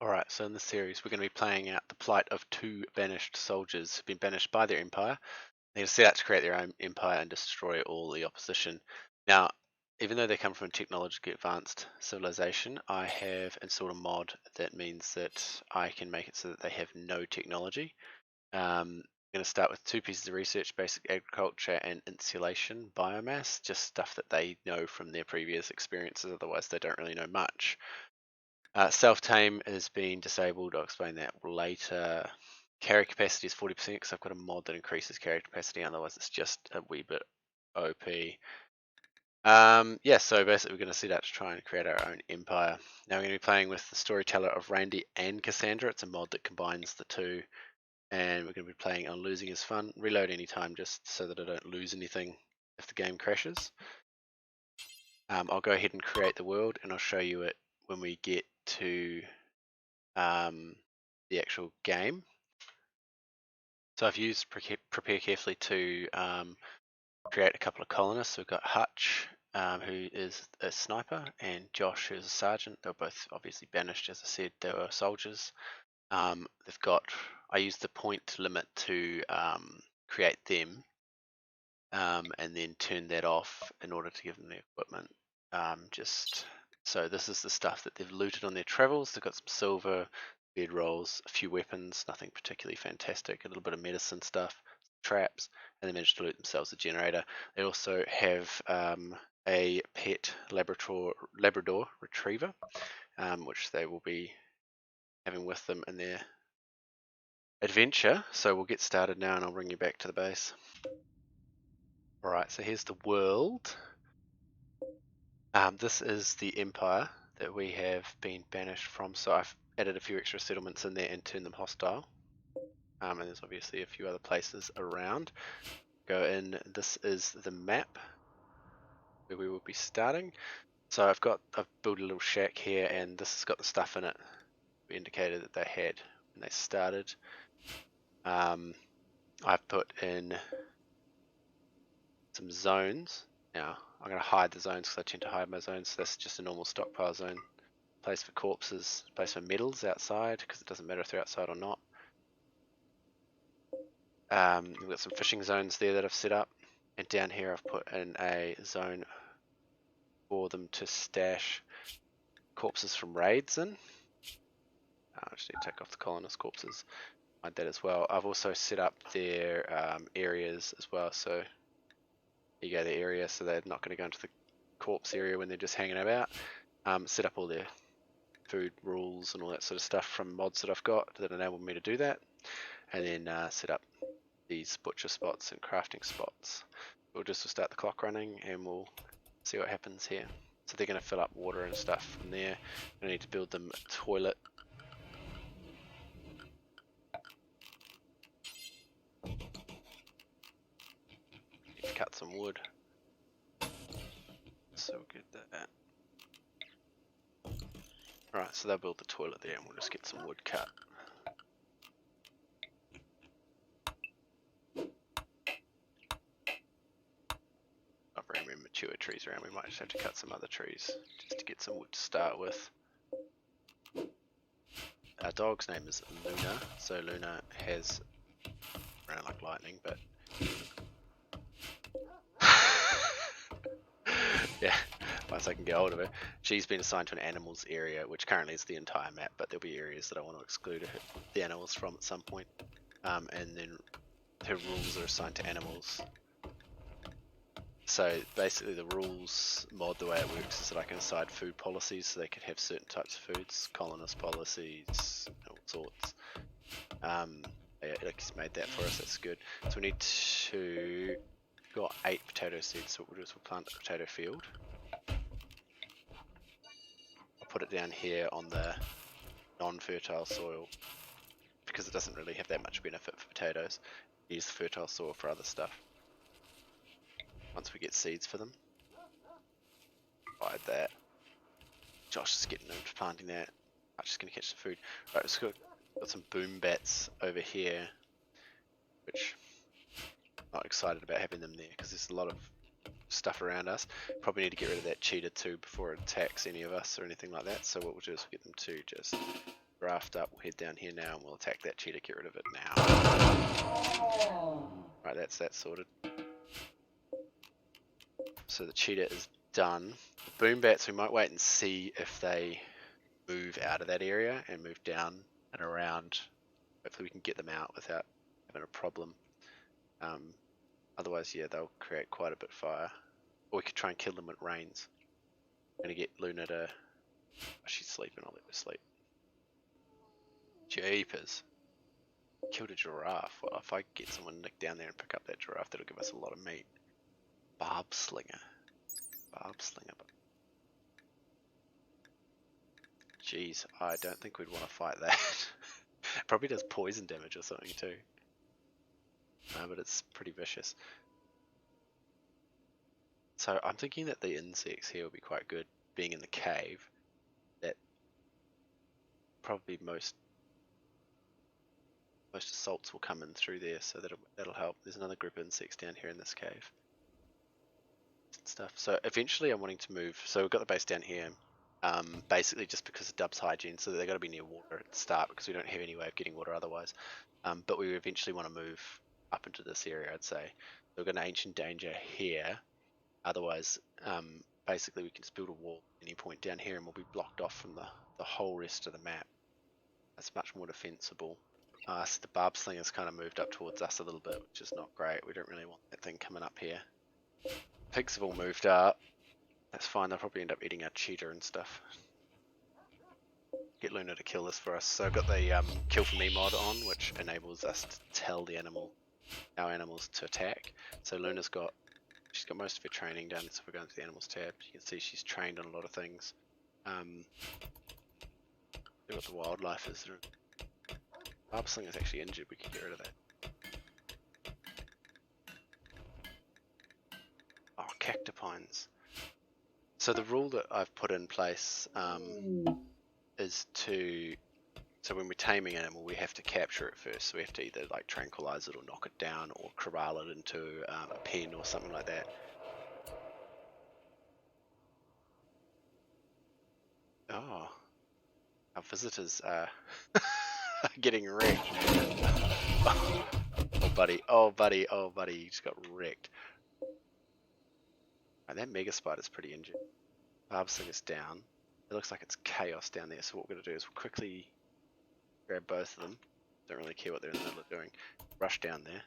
Alright, so in this series we're going to be playing out the plight of two banished soldiers who've been banished by their empire. They're going to set out to create their own empire and destroy all the opposition. Now, even though they come from a technologically advanced civilization, I have installed a mod that means that I can make it so that they have no technology. I'm going to start with two pieces of research: basic agriculture and insulation biomass, just stuff that they know from their previous experiences, otherwise they don't really know much. Self-tame has been disabled. I'll explain that later. Carry capacity is 40% because I've got a mod that increases carry capacity, otherwise it's just a wee bit OP. Yeah, so basically we're going to set out to try and create our own empire. Now we're going to be playing with the storyteller of Randy and Cassandra. It's a mod that combines the two, and we're going to be playing on losing is fun. Reload anytime just so that I don't lose anything if the game crashes. I'll go ahead and create the world, and I'll show you it when we get to the actual game. So I've used prepare carefully to create a couple of colonists. So we've got Hutch, who is a sniper, and Josh, who's a sergeant. They're both obviously banished, as I said. They were soldiers. They've got. I used the point limit to create them, and then turn that off in order to give them the equipment. Just so this is the stuff that they've looted on their travels. They've got some silver, bed rolls, a few weapons, nothing particularly fantastic, a little bit of medicine stuff, traps, and they managed to loot themselves a generator. They also have a pet Labrador retriever, which they will be having with them in their adventure. So we'll get started now, and I'll bring you back to the base. Alright, so here's the world. This is the empire that we have been banished from. So I've added a few extra settlements in there and turned them hostile. And there's obviously a few other places around. Go in. This is the map where we will be starting. So I've built a little shack here, and this has got the stuff in it we indicated that they had when they started. I've put in some zones. Now I'm going to hide the zones because I tend to hide my zones. So that's just a normal stockpile zone. Place for corpses, place for metals outside because it doesn't matter if they're outside or not. We've got some fishing zones there that I've set up, and down here I've put in a zone for them to stash corpses from raids in. I just need to take off the colonist corpses, hide that as well. I've also set up their areas as well, so you go to the area so they're not going to go into the corpse area when they're just hanging about. Set up all their food rules and all that sort of stuff from mods that I've got that enable me to do that, and then set up these butcher spots and crafting spots. We'll just start the clock running and we'll see what happens here. So they're going to fill up water and stuff from there. I need to build them a toilet. Need to cut some wood. So we'll get that. Alright, so they'll build the toilet there and we'll just get some wood cut. Not very many mature trees around. We might just have to cut some other trees just to get some wood to start with. Our dog's name is Luna, so Luna has ran like lightning, but yeah, once I can get hold of her. She's been assigned to an animals area, which currently is the entire map, but there'll be areas that I want to exclude the animals from at some point. And then her rules are assigned to animals. So basically the rules mod, the way it works is that I can assign food policies so they could have certain types of foods, colonist policies, all sorts. Yeah, he's made that for us, that's good. So we need to, got 8 potato seeds, so what we'll do is we'll plant a potato field. I'll put it down here on the non-fertile soil because it doesn't really have that much benefit for potatoes. Use the fertile soil for other stuff. Once we get seeds for them. Provide that. Josh is getting into planting that. I'm just going to catch the food. Right, we've got some boom bats over here, which I'm not excited about having them there because there's a lot of stuff around us. Probably need to get rid of that cheetah too before it attacks any of us or anything like that. So what we'll do is we'll get them to just Draft up, we'll head down here now and we'll attack that cheetah, get rid of it now. Right, that's that sorted. So the cheetah is done. The boom bats, we might wait and see if they move out of that area and move down and around. Hopefully we can get them out without having a problem. Otherwise, yeah, they'll create quite a bit of fire. Or we could try and kill them when it rains. I'm gonna get Luna to... Oh, she's sleeping, I'll let her sleep. Jeepers. Killed a giraffe. Well, if I get someone nick down there and pick up that giraffe, that'll give us a lot of meat. Barb slinger. Barb slinger. Jeez, I don't think we'd want to fight that. Probably does poison damage or something too. No, but it's pretty vicious. So I'm thinking that the insects here will be quite good, being in the cave. That probably most assaults will come in through there, so that'll help. There's another group of insects down here in this cave. Stuff. So eventually I'm wanting to move. So we've got the base down here. Basically just because of Dub's hygiene, so they've got to be near water at the start because we don't have any way of getting water otherwise. But we eventually want to move up into this area, I'd say. So we've got an ancient danger here. Otherwise, basically we can just build a wall at any point down here and we'll be blocked off from the whole rest of the map. That's much more defensible. So the barb slinger's kind of moved up towards us a little bit, which is not great. We don't really want that thing coming up here. Pigs have all moved up. That's fine, they'll probably end up eating our cheetah and stuff. Get Luna to kill this for us. So I've got the kill for me mod on, which enables us to tell the our animals to attack. So Luna's she's got most of her training done, so if we're going to the animals tab, you can see she's trained on a lot of things. What the wildlife is. Barb slinger's actually injured, we can get rid of that. Oh, cactipines. So the rule that I've put in place is so when we're taming an animal, we have to capture it first. So we have to either like tranquilize it or knock it down or corral it into a pen or something like that. Oh, our visitors are getting wrecked. Oh buddy, oh buddy, oh buddy, you just got wrecked. Right, that mega spider's pretty injured. Barb slinger's down. It looks like it's chaos down there, so what we're going to do is we'll quickly grab both of them. Don't really care what they're in the middle of doing. Rush down there.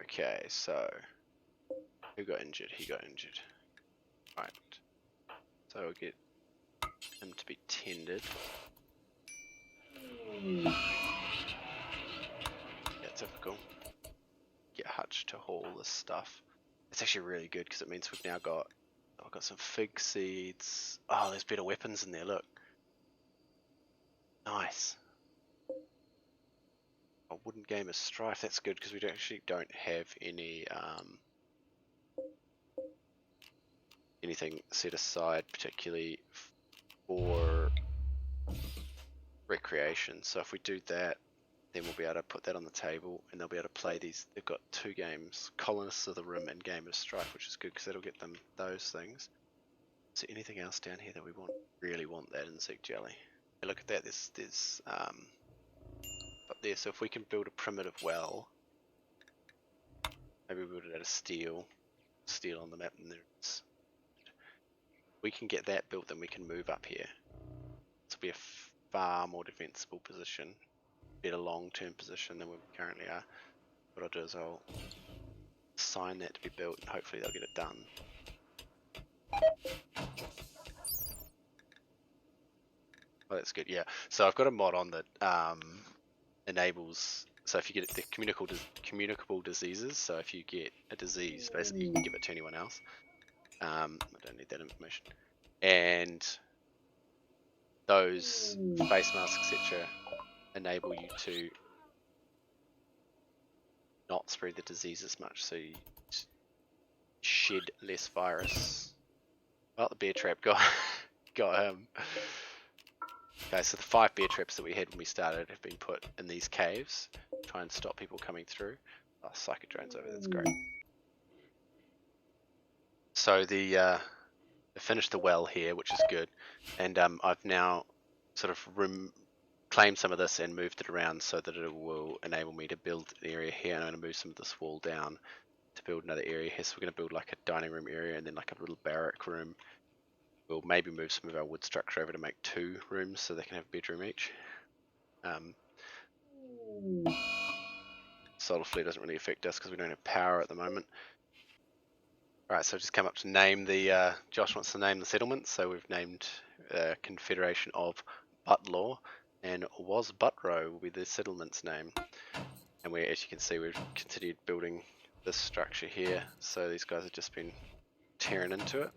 Okay, so who got injured? He got injured. Right. So we'll get him to be tended. Yeah, typical. Get Hutch to haul this stuff. It's actually really good because it means we've now got I've got some fig seeds. Oh, there's better weapons in there, look. Nice. A wooden game of strife, that's good because we actually don't have any anything set aside particularly for recreation. So if we do that, then we'll be able to put that on the table and they'll be able to play these. They've got two games, Colonists of the Rim and Game of Strife, which is good because that'll get them those things. Is there anything else down here that we really want that insect jelly? Hey, look at that, there's up there. So if we can build a primitive well, maybe we'll build it out of steel on the map, and there's we can get that built, then we can move up here. This will be a far more defensible position, better long-term position than where we currently are. What I'll do is I'll assign that to be built and hopefully they'll get it done. Oh, that's good, yeah. So I've got a mod on that enables, so if you get the communicable diseases, so if you get a disease, basically you can give it to anyone else. I don't need that information. And those face masks, etc., enable you to not spread the disease as much, so you shed less virus. Oh, the bear trap got him. Okay, so the 5 bear traps that we had when we started have been put in these caves to try and stop people coming through. Oh, psychic drones over, that's great. So I finished the well here, which is good, and I've now sort of claimed some of this and moved it around so that it will enable me to build an area here. And I'm going to move some of this wall down to build another area here. So we're going to build like a dining room area and then like a little barrack room. We'll maybe move some of our wood structure over to make 2 rooms so they can have a bedroom each. Solar flare doesn't really affect us because we don't have power at the moment. Alright, so I've just come up to name the, Josh wants to name the settlement, so we've named Confederation of Butlaw, and Was Butrow will be the settlement's name. And as you can see, we've continued building this structure here, so these guys have just been tearing into it.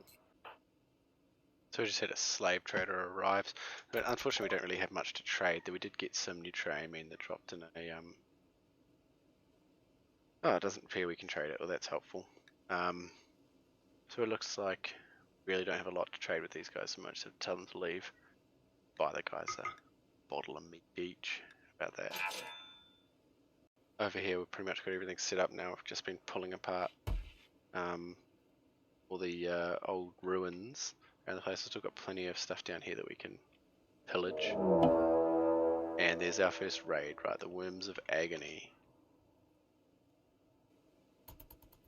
So we just had a slave trader arrives, but unfortunately we don't really have much to trade. Though we did get some neutramine that dropped in a oh, it doesn't appear we can trade it. Well, that's helpful. So it looks like we really don't have a lot to trade with these guys so much, so tell them to leave. Buy the guys a bottle of meat each. About that. Over here we've pretty much got everything set up now. We've just been pulling apart all the old ruins around the place. We've still got plenty of stuff down here that we can pillage. And there's our first raid, right? The Worms of Agony.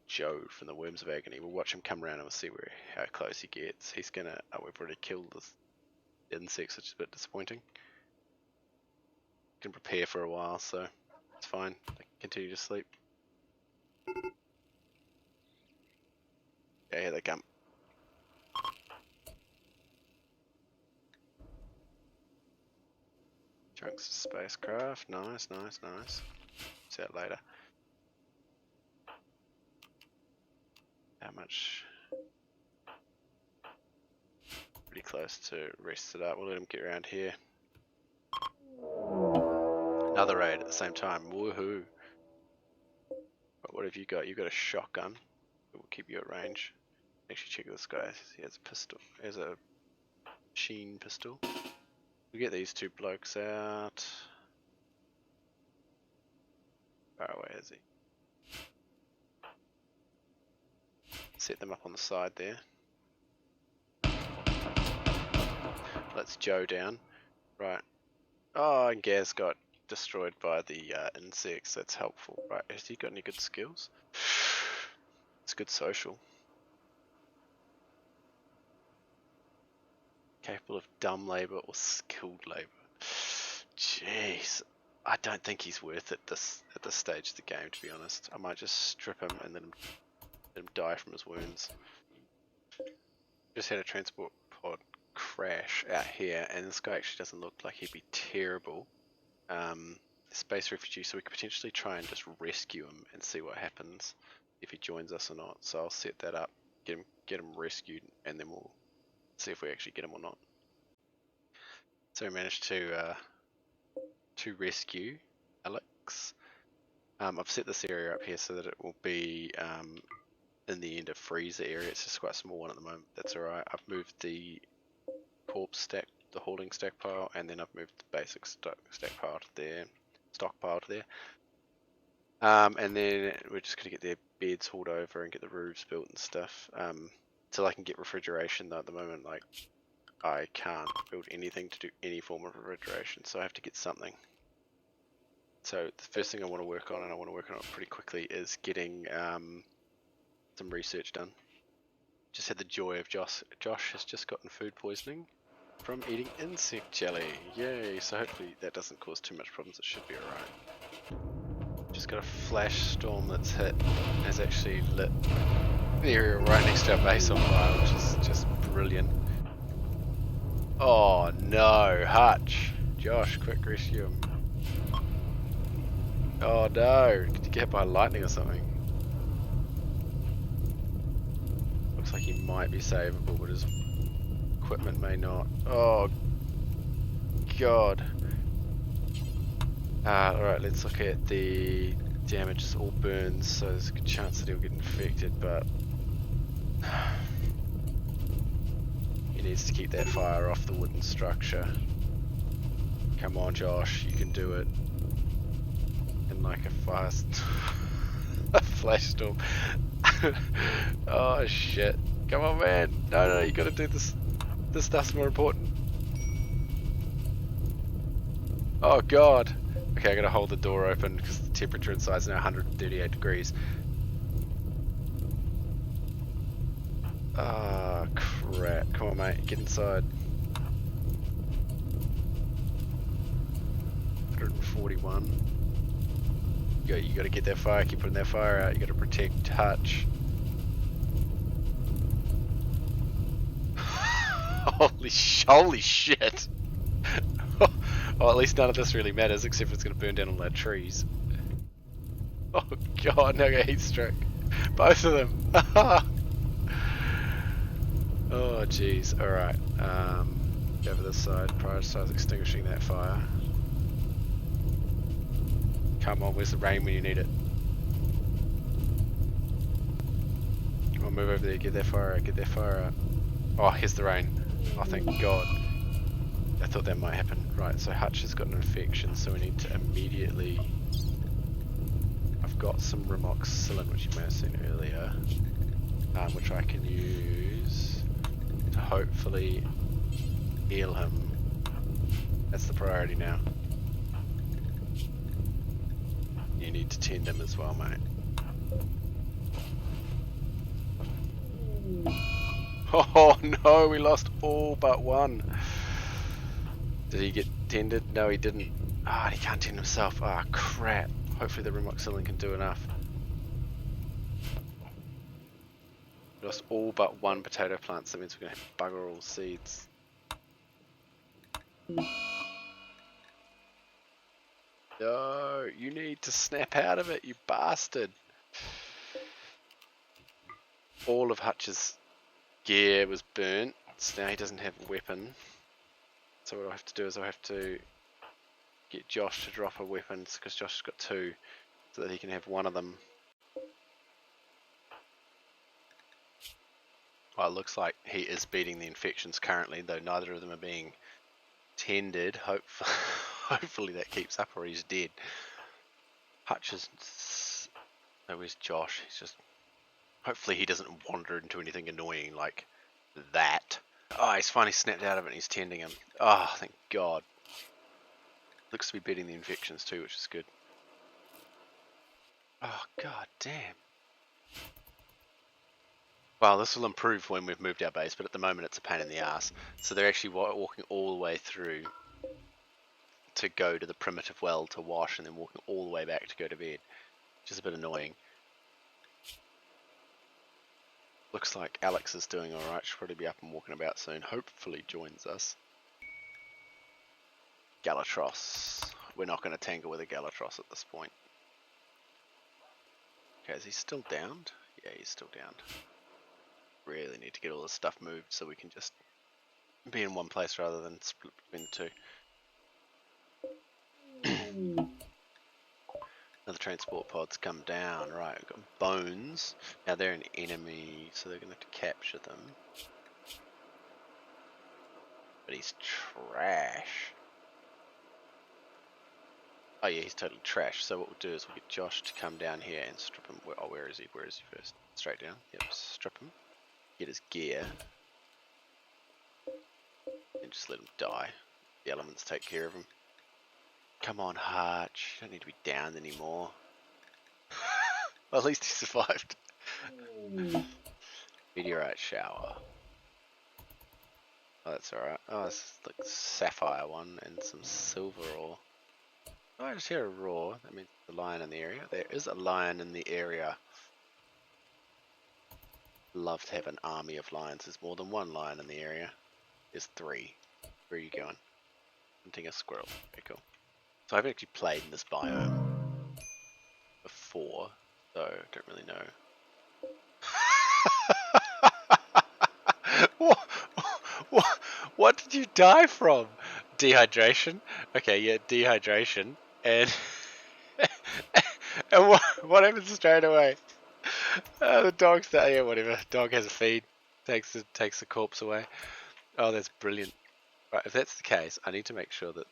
Joe from the Worms of Agony. We'll watch him come around and we'll see how close he gets. He's gonna... Oh, we've already killed the insects, which is a bit disappointing. Can prepare for a while, so it's fine. I can continue to sleep. Yeah, here they come. Chunks of spacecraft. Nice, nice, nice. See that later. How much? Pretty close to rest it up. We'll let him get around here. Another raid at the same time. Woohoo! But what have you got? You've got a shotgun. It will keep you at range. Actually, check this guy. He has a pistol. He has a machine pistol. We'll get these 2 blokes out. Far away is he? Set them up on the side there. Let's Joe down. Right. Oh, and Gaz got destroyed by the insects. That's helpful. Right, has he got any good skills? It's good social. Capable of dumb labour or skilled labour. Jeez. I don't think he's worth it at this stage of the game, to be honest. I might just strip him and let him die from his wounds. Just had a transport pod crash out here, and this guy actually doesn't look like he'd be terrible. Space refugee, so we could potentially try and just rescue him and see what happens if he joins us or not. So I'll set that up, get him rescued, and then we'll see if we actually get him or not. So we managed to rescue Alex. I've set this area up here so that it will be in the end a freezer area. It's just quite a small one at the moment. That's alright. I've moved the corpse stack, the holding stack pile, and then I've moved the basic stack pile to there, stockpile to there. And then we're just going to get their beds hauled over and get the roofs built and stuff. Till I can get refrigeration, though at the moment, like, I can't build anything to do any form of refrigeration, so I have to get something. So the first thing I want to work on, and I want to work on it pretty quickly, is getting some research done. Just had the joy of Josh has just gotten food poisoning from eating insect jelly. Yay! So hopefully that doesn't cause too much problems. It should be alright. Just got a flash storm that's hit, has actually lit the area right next to our base on fire, which is just brilliant. Oh no, Hutch! Josh, quick rescue him. Oh no, did you get hit by lightning or something? Looks like he might be savable, but his equipment may not. Oh god. Alright, let's look at the damage. It's all burns, so there's a good chance that he'll get infected, but he needs to keep that fire off the wooden structure. Come on Josh, you can do it. And like a fast a flash storm. Oh shit. Come on, man. No, you gotta do this. This stuff's more important. Oh, God. Okay, I gotta hold the door open because the temperature inside is now 138 degrees. Ah, crap. Come on, mate. Get inside. 141. You gotta get that fire. Keep putting that fire out. You gotta protect Hutch. Holy shit. Well, at least none of this really matters, except for it's gonna burn down all our trees. Oh God, no, heat stroke. Both of them. Oh jeez. Alright. Go over this side. Prioritize extinguishing that fire. Come on, where's the rain when you need it? Come on, move over there, get that fire out, get that fire out. Oh, here's the rain. Oh, thank God. I thought that might happen. Right, so Hutch has got an infection, so we need to immediately... I've got some Rimoxicillin, which you may have seen earlier, which I can use to hopefully heal him. That's the priority now. You need to tend him as well, mate. Oh no, we lost all but one. Did he get tended? No, he didn't. Ah, he can't tend himself. Ah, crap. Hopefully the Rimoxicillin can do enough. We lost all but one potato plant, so that means we're going to have bugger all seeds. No, you need to snap out of it, you bastard. All of Hutch's gear was burnt, so now he doesn't have a weapon. So what I have to do is I have to get Josh to drop a weapon, because Josh has got two, so that he can have one of them. Well, it looks like he is beating the infections currently, though neither of them are being tended. Hopefully that keeps up or he's dead. Hutch is... Oh, where's Josh? He's just... Hopefully he doesn't wander into anything annoying like that. Oh, he's finally snapped out of it and he's tending him. Oh, thank God. Looks to be beating the infections too, which is good. Oh, God damn. Well, this will improve when we've moved our base, but at the moment it's a pain in the ass. So they're actually walking all the way through to go to the primitive well to wash, and then walking all the way back to go to bed, which is a bit annoying. Looks like Alex is doing alright. She'll probably be up and walking about soon. Hopefully joins us. Galatros. We're not going to tangle with a Galatros at this point. Okay, is he still downed? Yeah, he's still downed. Really need to get all this stuff moved so we can just be in one place rather than split between the two. Another transport pod's come down. Right, we've got bones. Now they're an enemy, so they're going to have to capture them. But he's trash. Oh yeah, he's totally trash. So what we'll do is we'll get Josh to come down here and strip him. Oh, where is he? Where is he first? Straight down. Yep, strip him. Get his gear. And just let him die. The elements take care of him. Come on, Hutch. You don't need to be down anymore. Well, at least he survived. Meteorite shower. Oh, that's alright. Oh, it's like sapphire one and some silver ore. Oh, I just hear a roar. That means the lion in the area. There is a lion in the area. Love to have an army of lions. There's more than one lion in the area. There's three. Where are you going? Hunting a squirrel. Okay, cool. So I've actually played in this biome before, so I don't really know. What did you die from? Dehydration? Okay, yeah, dehydration. And and what happens straight away? The dog's there. Yeah, whatever. Dog has a feed. Takes the corpse away. Oh, that's brilliant. Right, if that's the case, I need to make sure that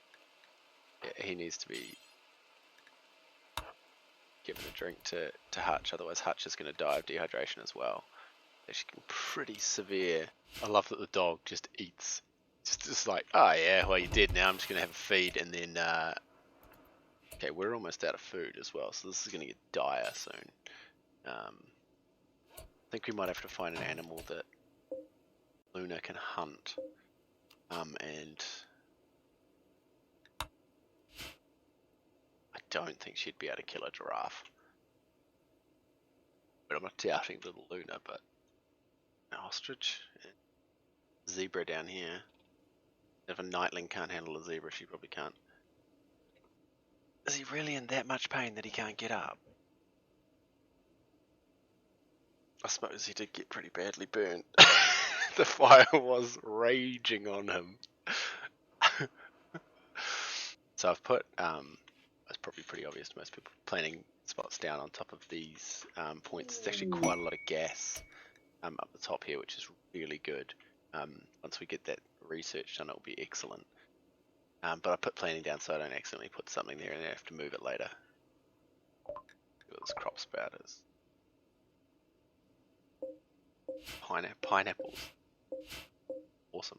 he needs to be given a drink to Hutch. Otherwise, Hutch is going to die of dehydration as well. Actually pretty severe. I love that the dog just eats. Just like, oh yeah, well, you're dead now. I'm just gonna have a feed, and then okay, we're almost out of food as well, so this is gonna get dire soon. I think we might have to find an animal that Luna can hunt, and I don't think she'd be able to kill a giraffe. But I'm not doubting little Luna, but an ostrich, and zebra down here. If a nightling can't handle a zebra, she probably can't. Is he really in that much pain that he can't get up? I suppose he did get pretty badly burnt. The fire was raging on him. So I've put, it's probably pretty obvious to most people, planting spots down on top of these points. It's actually quite a lot of gas up the top here, which is really good. Once we get that research done, it'll be excellent. But I put planting down so I don't accidentally put something there and I have to move it later. Look at this crop sprout is. Pineapples. Awesome.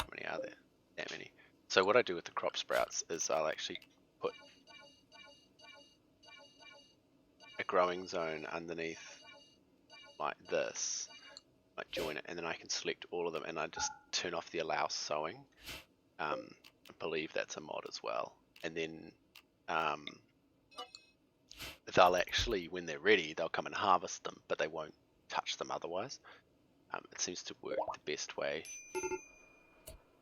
How many are there? That many. So what I do with the crop sprouts is I'll actually put a growing zone underneath like this, like join it, and then I can select all of them and I just turn off the allow sowing. I believe that's a mod as well. And then they'll actually, when they're ready, they'll come and harvest them, but they won't touch them otherwise. It seems to work the best way.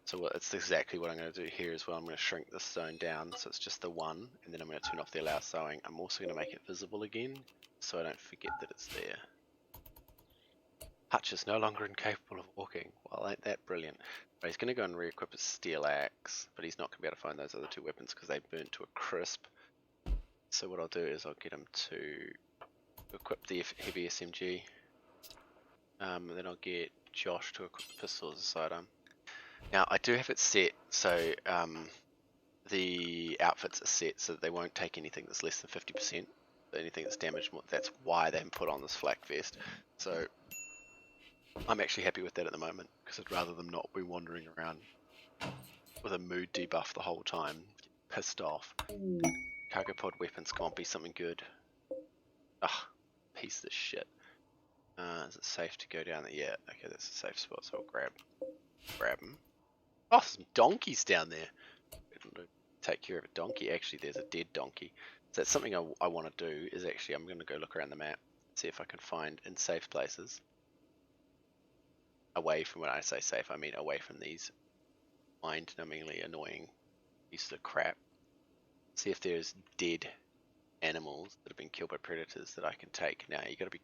So it's exactly what I'm going to do here as well. I'm going to shrink this zone down so it's just the one, and then I'm going to turn off the allow sowing. I'm also going to make it visible again so I don't forget that it's there. Hutch is no longer incapable of walking. Well, ain't that brilliant? But he's going to go and re-equip his steel axe, but he's not going to be able to find those other two weapons because they burnt to a crisp. So what I'll do is I'll get him to equip the heavy SMG, and then I'll get Josh to equip the pistol as a sidearm. Now I do have it set so the outfits are set so that they won't take anything that's less than 50%. Anything that's damaged more, that's why they put on this flak vest. So I'm actually happy with that at the moment because I'd rather them not be wandering around with a mood debuff the whole time, pissed off. Cargo pod weapons can't be something good. Ugh, piece of shit. Is it safe to go down there? Yeah, okay, that's a safe spot, so I'll grab them. Oh, some donkeys down there. Take care of a donkey. Actually, there's a dead donkey. So that's something I want to do. Is actually I'm going to go look around the map, see if I can find in safe places. Away from, when I say safe, I mean away from these mind-numbingly annoying pieces of crap. See if there's dead animals that have been killed by predators that I can take. Now you got to be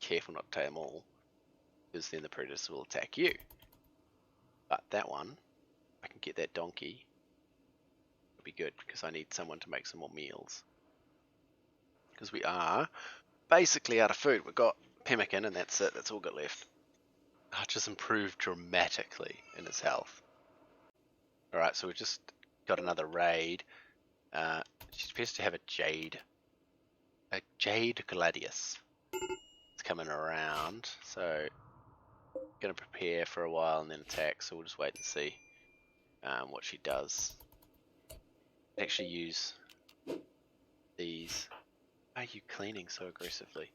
careful not to take them all, because then the predators will attack you. But that one, I can get that donkey. It'll be good because I need someone to make some more meals. Because we are basically out of food. We've got pemmican and that's it. That's all got left. Hutch has improved dramatically in his health. Alright, so we've just got another raid. She appears to have a jade gladius. It's coming around, so gonna prepare for a while and then attack, so we'll just wait and see what she does. Actually use these. Why are you cleaning so aggressively?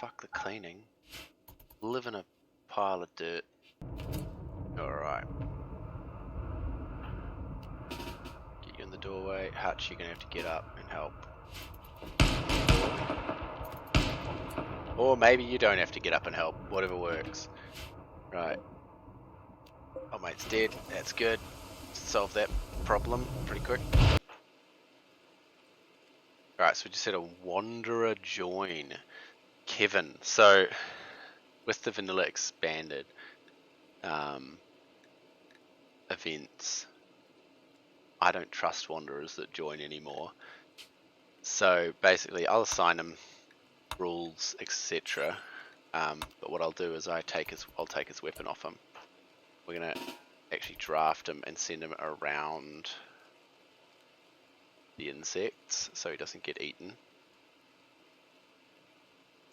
Fuck the cleaning. Live in a pile of dirt. Alright. Get you in the doorway. Hutch, you're gonna have to get up and help. Or maybe you don't have to get up and help. Whatever works. Right. Oh, mate's dead. That's good. Solve that problem pretty quick. Alright, so we just had a wanderer join. Kevin. So, with the vanilla expanded events, I don't trust wanderers that join anymore. So basically I'll assign them rules, etc. But what I'll do is I'll take his weapon off him. We're gonna actually draft him and send him around the insects so he doesn't get eaten.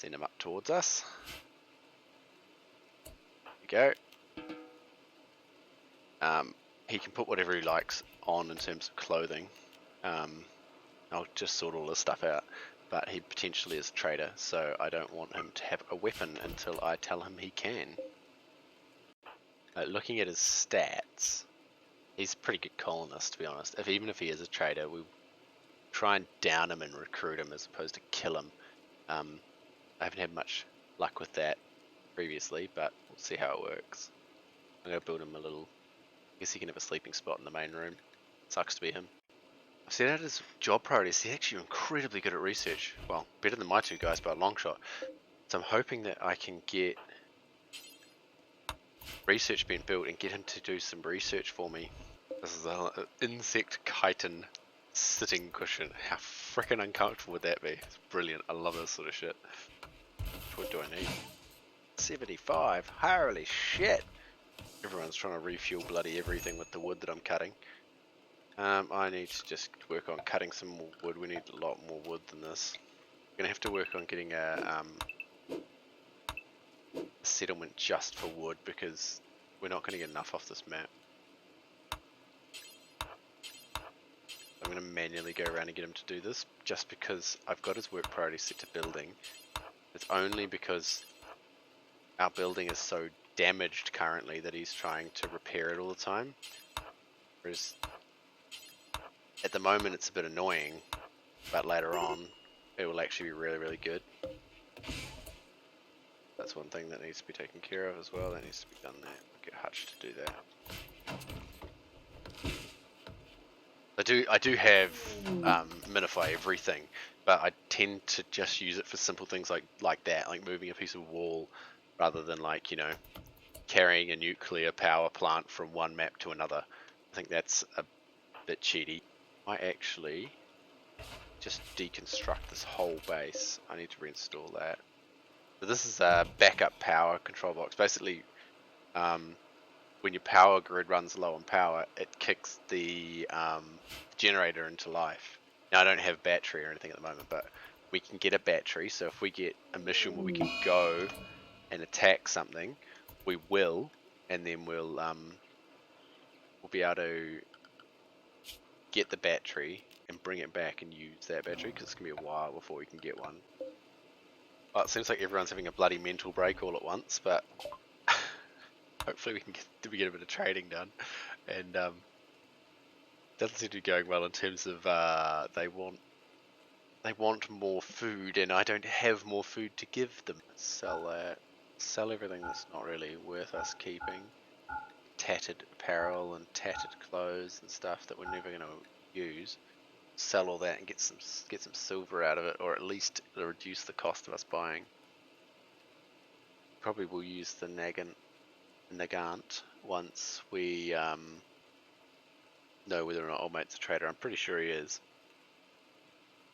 Send him up towards us. There we go. He can put whatever he likes on in terms of clothing. I'll just sort all this stuff out. But he potentially is a trader, so I don't want him to have a weapon until I tell him he can. Looking at his stats, he's a pretty good colonist, to be honest. Even if he is a trader, we try and down him and recruit him as opposed to kill him. I haven't had much luck with that previously, but we'll see how it works. I'm going to build him a little... I guess he can have a sleeping spot in the main room. Sucks to be him. I've set out his job priorities. He's actually incredibly good at research. Well, better than my two guys by a long shot. So I'm hoping that I can get research being built and get him to do some research for me. This is an insect chitin sitting cushion. How freaking uncomfortable would that be? It's brilliant. I love this sort of shit. What do I need? 75. Holy shit. Everyone's trying to refuel bloody everything with the wood that I'm cutting. I need to just work on cutting some more wood. We need a lot more wood than this. We're going to have to work on getting a settlement just for wood because we're not going to get enough off this map. I'm going to manually go around and get him to do this just because I've got his work priority set to building. It's only because our building is so damaged currently that he's trying to repair it all the time. Whereas at the moment it's a bit annoying, but later on it will actually be really, really good. That's one thing that needs to be taken care of as well. That needs to be done there. We'll get Hutch to do that. I do have minify everything, but I tend to just use it for simple things like that, like moving a piece of wall, rather than like, you know, carrying a nuclear power plant from one map to another. I think that's a bit cheaty. I actually just deconstruct this whole base. I need to reinstall that. So this is a backup power control box. Basically, when your power grid runs low on power, it kicks the generator into life. Now I don't have battery or anything at the moment, but we can get a battery. So if we get a mission where we can go and attack something, we will, and then we'll be able to get the battery and bring it back and use that battery, because it's gonna be a while before we can get one. Well, it seems like everyone's having a bloody mental break all at once, but hopefully we get a bit of trading done. And doesn't seem to be going well in terms of they want more food, and I don't have more food to give them. Sell that. Sell everything that's not really worth us keeping. Tattered apparel and tattered clothes and stuff that we're never going to use. Sell all that and get some silver out of it, or at least it'll reduce the cost of us buying. Probably will use the Nagant once we know whether or not old mate's a trader. I'm pretty sure he is.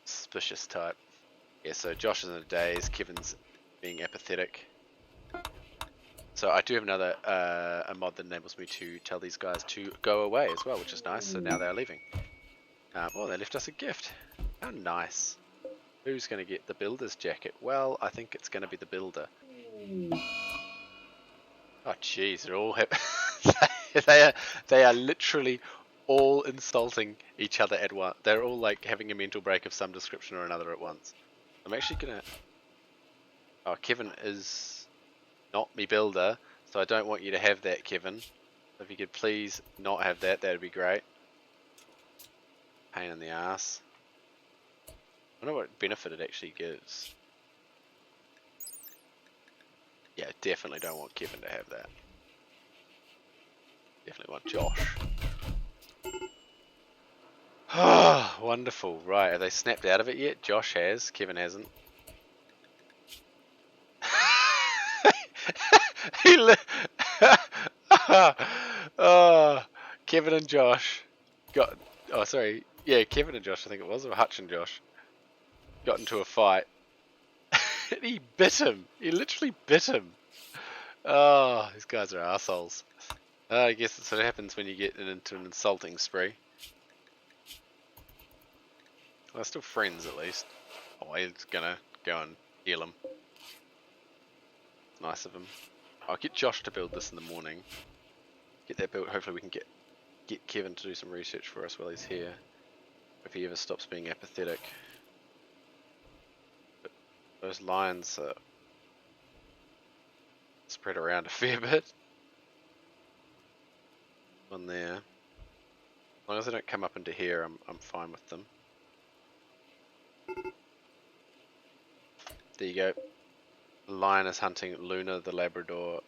Suspicious type. Yeah, so Josh is in a daze, Kevin's being apathetic. So I do have another a mod that enables me to tell these guys to go away as well, which is nice. So now they're leaving. Oh, they left us a gift. How nice. Who's going to get the builder's jacket? Well, I think it's going to be the builder. Oh jeez, they're all they are literally all insulting each other at once. They're all like having a mental break of some description or another at once. I'm actually gonna... Oh, Kevin is not me builder, so I don't want you to have that, Kevin. If you could please not have that, that'd be great. Pain in the ass. I wonder what benefit it actually gives. Yeah, definitely don't want Kevin to have that. Definitely want Josh. Ah, wonderful. Right, have they snapped out of it yet? Josh has, Kevin hasn't. Oh, Kevin and Josh got... Oh, sorry. Yeah, Kevin and Josh, I think it was, or Hutch and Josh got into a fight. He bit him. He literally bit him. Oh, these guys are assholes. I guess that's what happens when you get into an insulting spree. Well, they're still friends at least. Oh, he's gonna go and heal him. nice of him. I'll get Josh to build this in the morning. Get that built. Hopefully we can get Kevin to do some research for us while he's here. If he ever stops being apathetic. But those lions are spread around a fair bit. One there. As long as they don't come up into here, I'm fine with them. There you go. The lion is hunting Luna the Labrador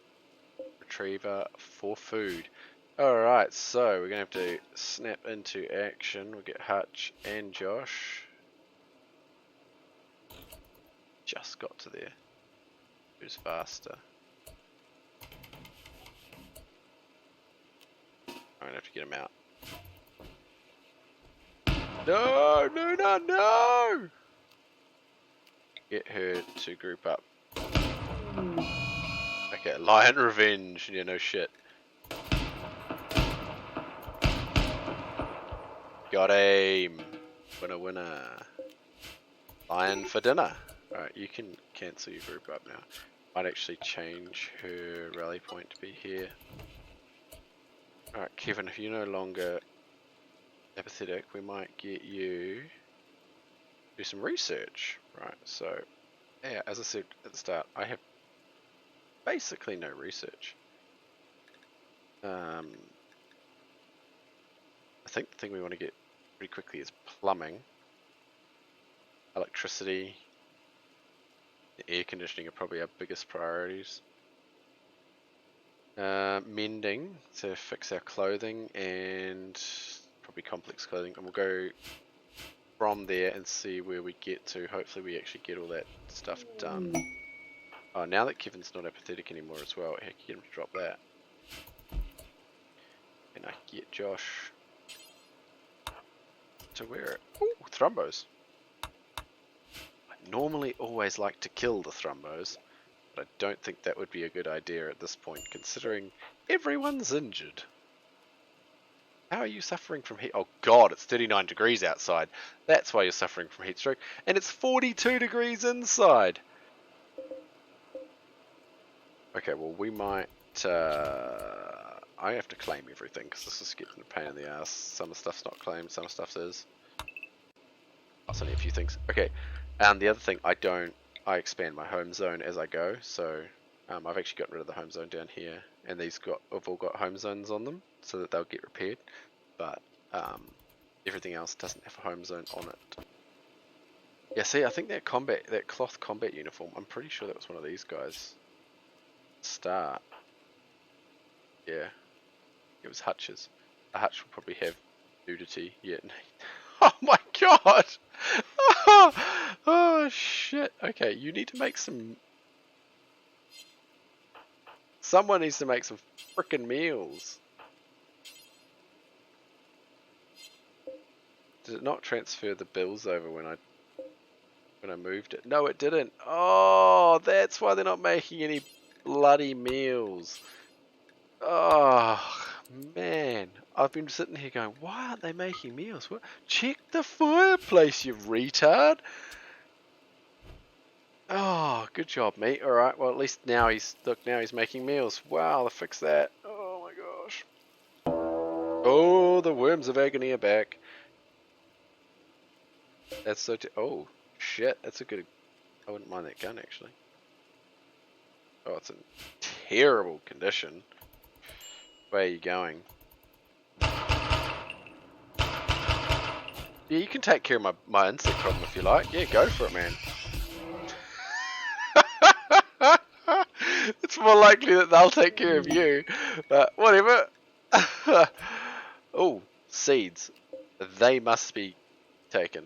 Retriever for food. Alright, so we're going to have to snap into action. We'll get Hutch and Josh. Just got to there. Who's faster? I'm going to have to get him out. No, no, no, no! Get her to group up. Okay, lion revenge. Yeah, no shit. Got aim. Winner, winner. Lion for dinner. Alright, you can cancel your group up now. Might actually change her rally point to be here. Alright, Kevin, if you're no longer apathetic, we might get you do some research. Right, so yeah, as I said at the start, I have basically no research. I think the thing we want to get pretty quickly is plumbing, electricity, air conditioning are probably our biggest priorities. Mending to fix our clothing and probably complex clothing, and we'll go from there and see where we get to. Hopefully we actually get all that stuff done. Oh, now that Kevin's not apathetic anymore as well, I can get him to drop that. And I can get Josh to wear it. Ooh, thrombos. I normally always like to kill the thrombos, but I don't think that would be a good idea at this point, considering everyone's injured. How are you suffering from heat? Oh god, it's 39 degrees outside. That's why you're suffering from heat stroke. And it's 42 degrees inside. Okay, well we might... I have to claim everything because this is getting a pain in the ass. Some of the stuff's not claimed, some stuff is. I'll send you a few things. Okay, and the other thing, I expand my home zone as I go. So I've actually gotten rid of the home zone down here. And these have all got home zones on them so that they'll get repaired. But everything else doesn't have a home zone on it. Yeah, see, I think that cloth combat uniform, I'm pretty sure that was one of these guys. Start. Yeah, it was Hutch's. A Hutch will probably have nudity. Yeah. Oh my god! Oh shit. Okay, you need to make some... Someone needs to make some frickin' meals. Did it not transfer the bills over when I moved it? No, it didn't. Oh, that's why they're not making any bloody meals. Oh, man. I've been sitting here going, why aren't they making meals? What? Check the fireplace, you retard. Oh, good job, mate. Alright, well, at least now he's making meals. Wow, they fixed that. Oh my gosh. Oh, the worms of agony are back. That's so... Oh, shit. That's a good... I wouldn't mind that gun, actually. Oh, it's in terrible condition. Where are you going? Yeah, you can take care of my insect problem if you like. Yeah, go for it, man. It's more likely that they'll take care of you. But whatever. Oh, seeds. They must be taken.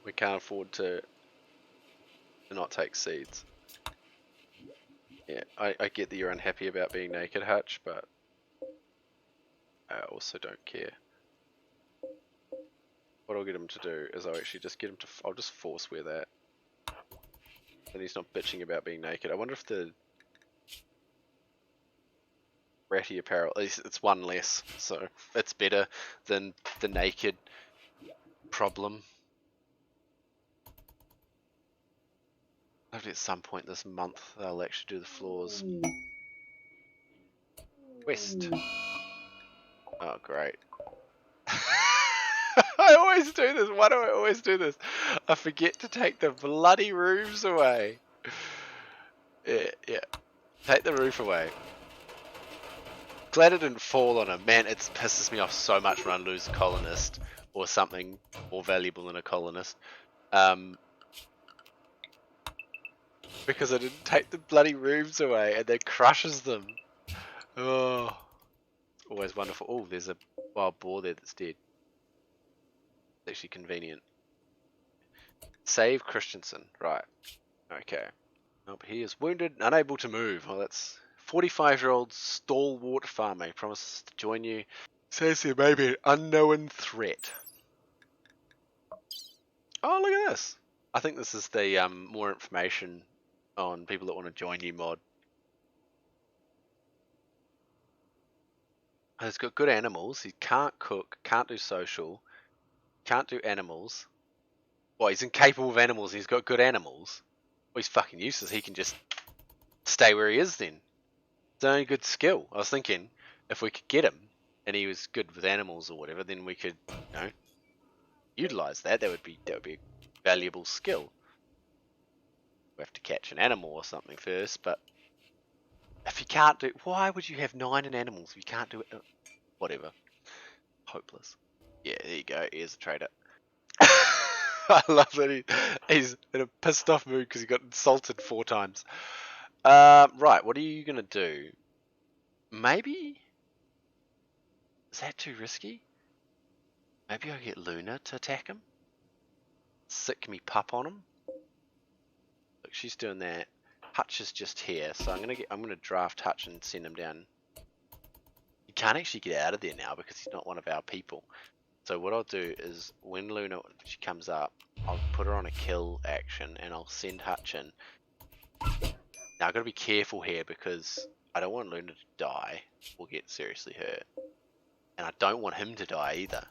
We can't afford to not take seeds. Yeah, I get that you're unhappy about being naked, Hutch, but I also don't care. What I'll get him to do is I'll actually just get him to... I'll just force wear that. Then he's not bitching about being naked. I wonder if the ratty apparel... At least it's one less, so it's better than the naked problem. Hopefully at some point this month they'll actually do the floors. West. Oh, great. I always do this. Why do I always do this? I forget to take the bloody roofs away. Yeah. Take the roof away. Glad it didn't fall on him. Man, it pisses me off so much when I lose a colonist or something more valuable than a colonist. Because I didn't take the bloody roofs away and that crushes them. Oh, always wonderful. Oh, there's a wild boar there that's dead. It's actually convenient. Save Christensen. Right. Okay. Nope, he is wounded, unable to move. Well, that's 45-year-old stalwart farmer. He promises to join you. Says he may be an unknown threat. Oh, look at this. I think this is the more information on people that want to join you mod. He's got good animals. He can't cook, can't do social, can't do animals. Well, he's incapable of animals. He's got good animals. Well, he's fucking useless. He can just stay where he is then. It's only good skill. I was thinking if we could get him and he was good with animals or whatever, then we could, utilize that. That would be a valuable skill. We have to catch an animal or something first, but if you can't do, why would you have 9 in animals if you can't do it? Whatever. Hopeless. Yeah, there you go. Here's a trader. I love that he's in a pissed off mood because he got insulted 4 times. Right, what are you gonna do? Maybe? Is that too risky? Maybe I'll get Luna to attack him? Sick me pup on him? Look, she's doing that. Hutch is just here, so I'm gonna draft Hutch and send him down. He can't actually get out of there now because he's not one of our people. So what I'll do is when Luna she comes up, I'll put her on a kill action and I'll send Hutch in. Now I've got to be careful here because I don't want Luna to die or get seriously hurt. And I don't want him to die either.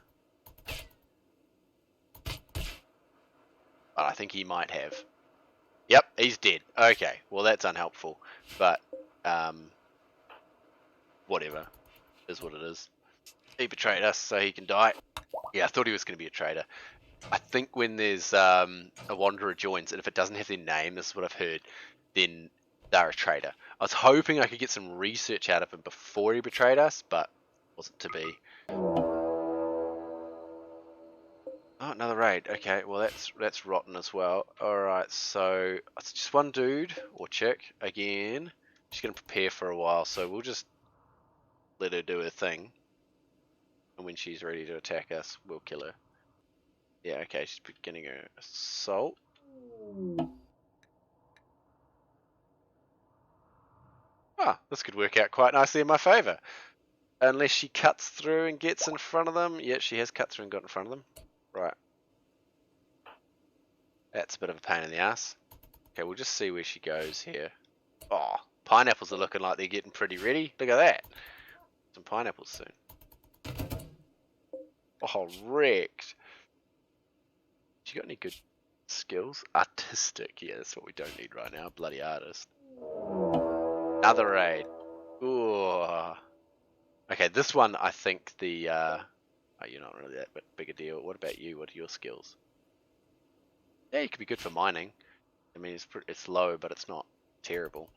But I think he might have. Yep, he's dead. Okay, well that's unhelpful. But, whatever. Is what it is. He betrayed us so he can die. Yeah, I thought he was going to be a traitor. I think when there's a wanderer joins, and if it doesn't have their name, this is what I've heard, then they're a traitor. I was hoping I could get some research out of him before he betrayed us, but wasn't to be. Oh, another raid. Okay, well that's rotten as well. Alright, so it's just one dude, or chick, again. She's going to prepare for a while, so we'll just let her do her thing. And when she's ready to attack us, we'll kill her. Yeah, okay, she's beginning her assault. Ah, this could work out quite nicely in my favour. Unless she cuts through and gets in front of them. Yeah, she has cut through and got in front of them. Right. That's a bit of a pain in the ass. Okay, we'll just see where she goes here. Oh, pineapples are looking like they're getting pretty ready. Look at that. Some pineapples soon. Oh, wrecked. She got any good skills? Artistic. Yeah, that's what we don't need right now. Bloody artist. Another raid. Ooh. Okay, this one I think the oh, you're not really that big a deal. What about you? What are your skills? Yeah, you could be good for mining. I mean, it's low, but it's not terrible.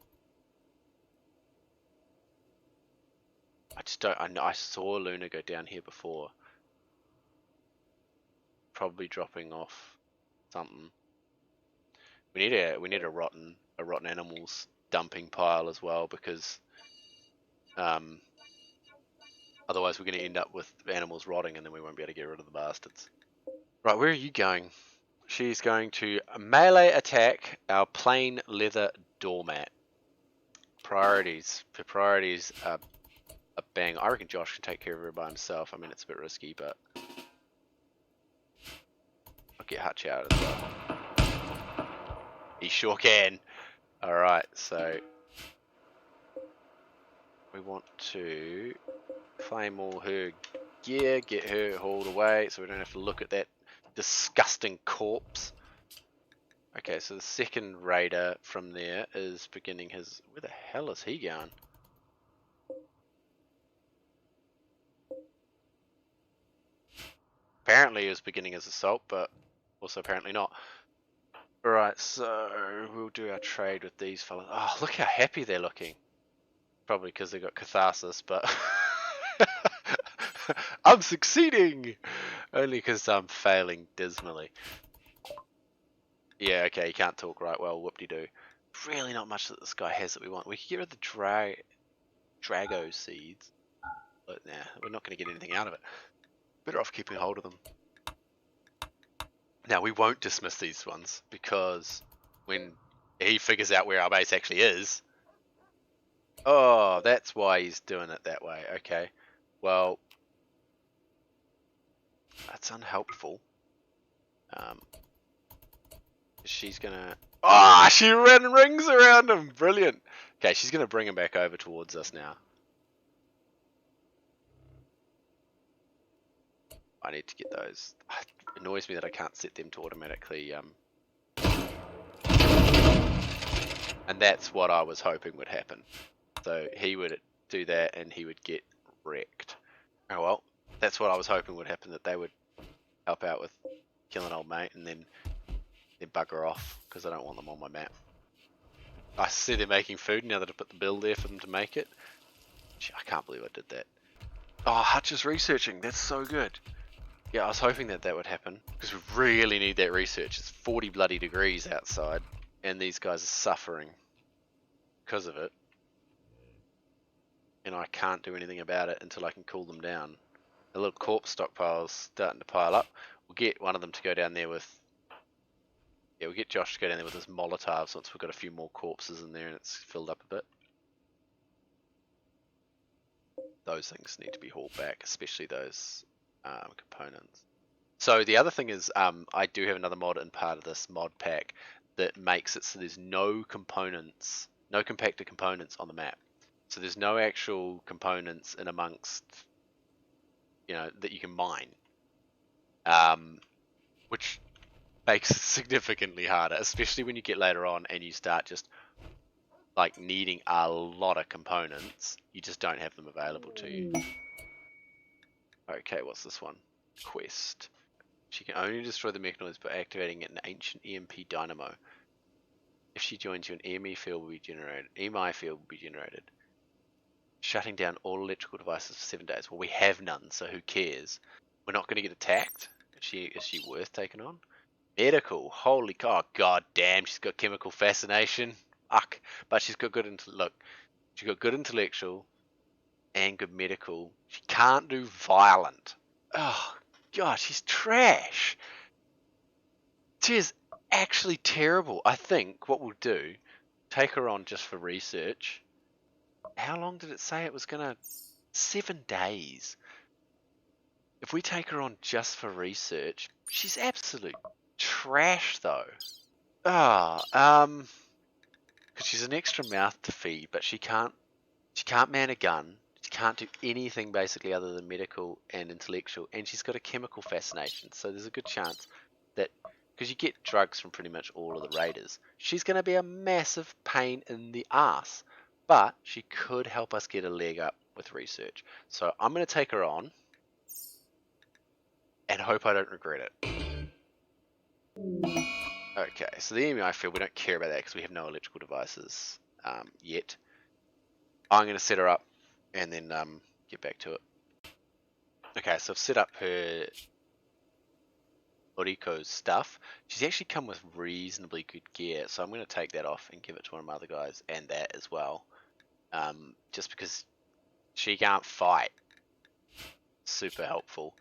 I just don't. I saw Luna go down here before. Probably dropping off something. We need a rotten animals dumping pile as well because otherwise we're going to end up with animals rotting and then we won't be able to get rid of the bastards. Right, where are you going? She's going to melee attack our plain leather doormat. Priorities. For priorities are a bang. I reckon Josh can take care of her by himself. I mean, it's a bit risky, but I'll get Hutch out as well. He sure can. Alright, so we want to claim all her gear, get her hauled away so we don't have to look at that disgusting corpse. Okay, so the second raider from there is beginning his... Where the hell is he going? Apparently he was beginning his assault, but also apparently not. Alright, so we'll do our trade with these fellas. Oh, look how happy they're looking. Probably because they got catharsis, but... I'm succeeding! Only because I'm failing dismally. Yeah, okay, you can't talk right well, whoop-de-doo. Really not much that this guy has that we want. We could get rid of the Drago seeds. But nah, we're not going to get anything out of it. Better off keeping hold of them. Now, we won't dismiss these ones, because when he figures out where our base actually is... Oh, that's why he's doing it that way. Okay. Well, that's unhelpful. She's gonna... Oh, she ran rings around him. Brilliant. Okay, she's gonna bring him back over towards us now. I need to get those. It annoys me that I can't set them to automatically... And that's what I was hoping would happen. So he would do that and he would get wrecked. Oh well, that's what I was hoping would happen, that they would help out with killing old mate and then bugger off, because I don't want them on my map. I see they're making food now that I put the bill there for them to make it. Gee, I can't believe I did that. Oh, Hutch is researching. That's so good. Yeah, I was hoping that that would happen, because we really need that research. It's 40 bloody degrees outside, and these guys are suffering because of it. And I can't do anything about it until I can cool them down. The little corpse stockpile's starting to pile up. We'll get one of them to go down there with... Yeah, we'll get Josh to go down there with his Molotovs once we've got a few more corpses in there and it's filled up a bit. Those things need to be hauled back, especially those components. So the other thing is, I do have another mod in part of this mod pack that makes it so there's no components, no compacted components on the map. So there's no actual components in amongst, that you can mine, which makes it significantly harder, especially when you get later on and you start just like needing a lot of components. You just don't have them available to you. Okay, what's this one? Quest. She can only destroy the mechanoids by activating an ancient EMP dynamo. If she joins you, an EMI field will be generated. EMI field will be generated. Shutting down all electrical devices for 7 days. Well, we have none, so who cares? We're not going to get attacked. Is she worth taking on? Medical. Holy cow. Oh, god damn, she's got chemical fascination. Fuck. But she's got good she's got good intellectual and good medical. She can't do violent. Oh god, she's trash. She is actually terrible. I think what we'll do, take her on just for research. How long did it say it was gonna? 7 days. If we take her on just for research, she's absolute trash though. Because she's an extra mouth to feed, but she can't man a gun. She can't do anything basically other than medical and intellectual, and she's got a chemical fascination. So there's a good chance that, because you get drugs from pretty much all of the raiders, she's going to be a massive pain in the ass. But she could help us get a leg up with research. So I'm going to take her on and hope I don't regret it. Okay, so the EMI field, we don't care about that because we have no electrical devices yet. I'm going to set her up and then get back to it. Okay, so I've set up her Oriko's stuff. She's actually come with reasonably good gear, so I'm going to take that off and give it to one of my other guys, and that as well. Just because she can't fight. Super helpful.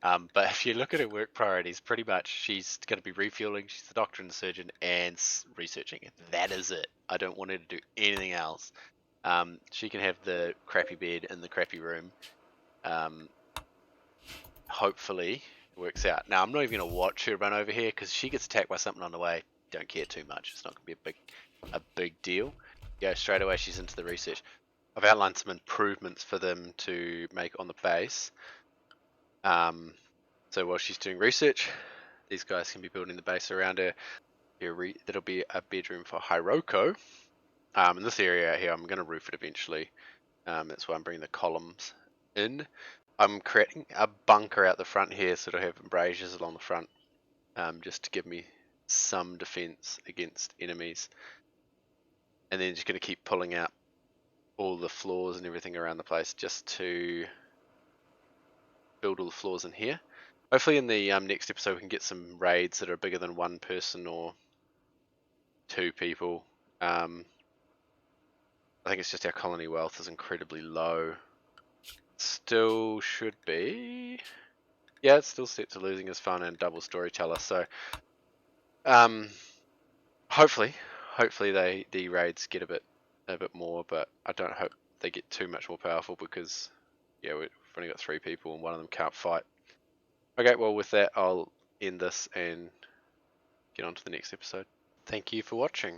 But if you look at her work priorities, pretty much she's going to be refueling, she's the doctor and the surgeon, and researching. That is it. I don't want her to do anything else. She can have the crappy bed in the crappy room. Hopefully it works out. Now I'm not even going to watch her run over here because she gets attacked by something on the way. Don't care too much. It's not going to be a big deal. Go straight away. She's into the research. I've outlined some improvements for them to make on the base. So while she's doing research, these guys can be building the base around her. that'll be a bedroom for Hiroko. In this area here, I'm going to roof it eventually. That's why I'm bringing the columns in. I'm creating a bunker out the front here, so it'll have embrasures along the front, just to give me some defense against enemies. And then just going to keep pulling out all the floors and everything around the place just to build all the floors in here. Hopefully in the next episode we can get some raids that are bigger than one person or two people. I think it's just our colony wealth is incredibly low. Still should be. Yeah, it's still set to losing as fun and double storyteller. So, hopefully the raids get a bit more, but I don't hope they get too much more powerful because yeah, we've only got 3 people and one of them can't fight. Okay, well with that I'll end this and get on to the next episode. Thank you for watching.